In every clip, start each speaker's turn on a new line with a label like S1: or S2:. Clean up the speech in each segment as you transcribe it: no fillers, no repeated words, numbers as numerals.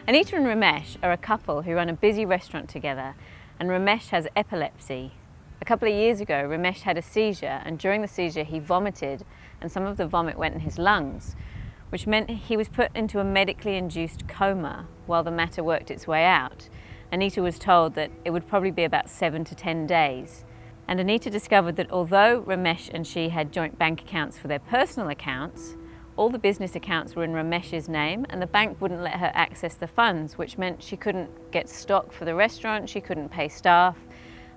S1: Anita and Ramesh are a couple who run a busy restaurant together, and Ramesh has epilepsy. A couple of years ago, Ramesh had a seizure, and during the seizure he vomited, and some of the vomit went in his lungs, which meant he was put into a medically induced coma while the matter worked its way out. Anita was told that it would probably be about 7 to 10 days. And Anita discovered that although Ramesh and she had joint bank accounts for their personal accounts, all the business accounts were in Ramesh's name, and the bank wouldn't let her access the funds, which meant she couldn't get stock for the restaurant, she couldn't pay staff.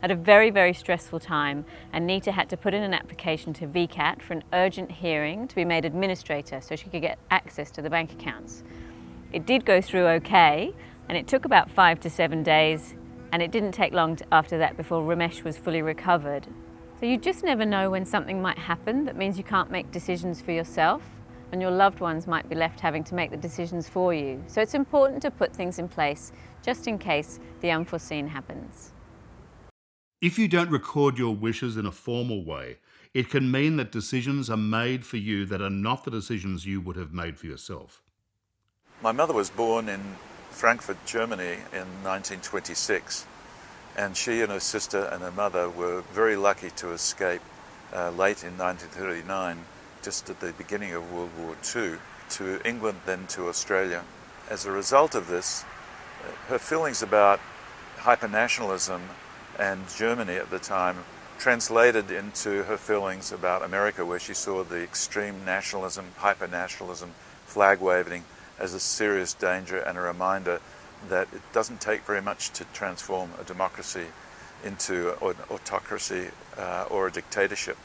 S1: At a very, very stressful time, Anita had to put in an application to VCAT for an urgent hearing to be made administrator so she could get access to the bank accounts. It did go through okay, and it took about 5 to 7 days, and it didn't take long after that before Ramesh was fully recovered. So you just never know when something might happen that means you can't make decisions for yourself, and your loved ones might be left having to make the decisions for you. So it's important to put things in place just in case the unforeseen happens.
S2: If you don't record your wishes in a formal way, it can mean that decisions are made for you that are not the decisions you would have made for yourself.
S3: My mother was born in Frankfurt, Germany in 1926, and she and her sister and her mother were very lucky to escape late in 1939, just at the beginning of World War II, to England, then to Australia. As a result of this, her feelings about hypernationalism and Germany at the time translated into her feelings about America, where she saw the extreme nationalism, hyper-nationalism, flag-waving as a serious danger and a reminder that it doesn't take very much to transform a democracy into an autocracy or a dictatorship.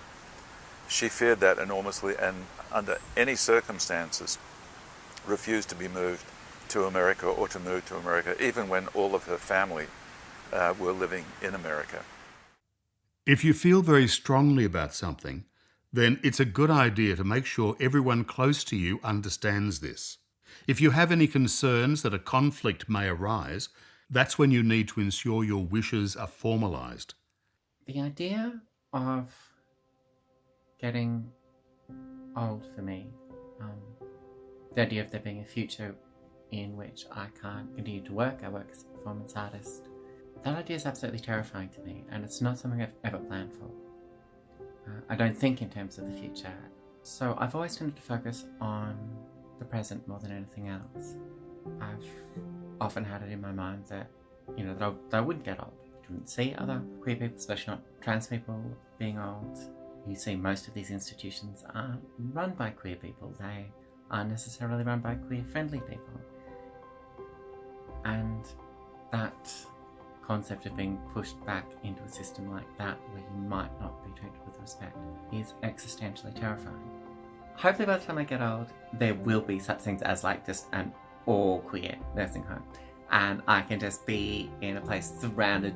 S3: She feared that enormously, and under any circumstances refused to be moved to America or to move to America, even when all of her family were living in America.
S2: If you feel very strongly about something, then it's a good idea to make sure everyone close to you understands this. If you have any concerns that a conflict may arise, that's when you need to ensure your wishes are formalised.
S4: The idea of getting old for me, the idea of there being a future in which I can't continue to work, I work as a performance artist, that idea is absolutely terrifying to me, and it's not something I've ever planned for. I don't think in terms of the future, so I've always tended to focus on the present more than anything else. I've often had it in my mind that, that I wouldn't get old. I wouldn't see other queer people, especially not trans people, being old. You see most of these institutions aren't run by queer people. They aren't necessarily run by queer-friendly people. And that concept of being pushed back into a system like that, where you might not be treated with respect, is existentially terrifying. Hopefully by the time I get old, there will be such things as just an all-queer nursing home, and I can just be in a place surrounded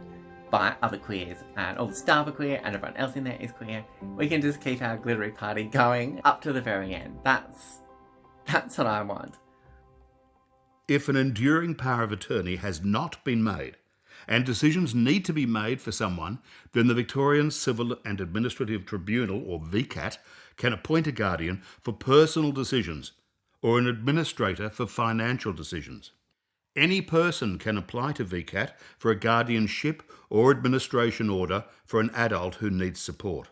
S4: by other queers, and all the staff are queer, and everyone else in there is queer. We can just keep our glittery party going up to the very end. That's what I want.
S2: If an enduring power of attorney has not been made, and decisions need to be made for someone, then the Victorian Civil and Administrative Tribunal, or VCAT, can appoint a guardian for personal decisions or an administrator for financial decisions. Any person can apply to VCAT for a guardianship or administration order for an adult who needs support.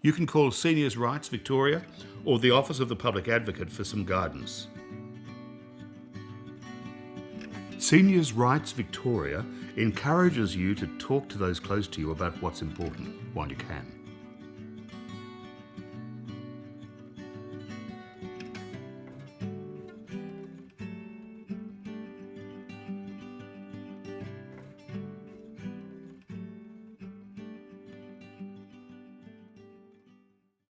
S2: You can call Seniors Rights Victoria or the Office of the Public Advocate for some guidance. Seniors Rights Victoria encourages you to talk to those close to you about what's important while you can.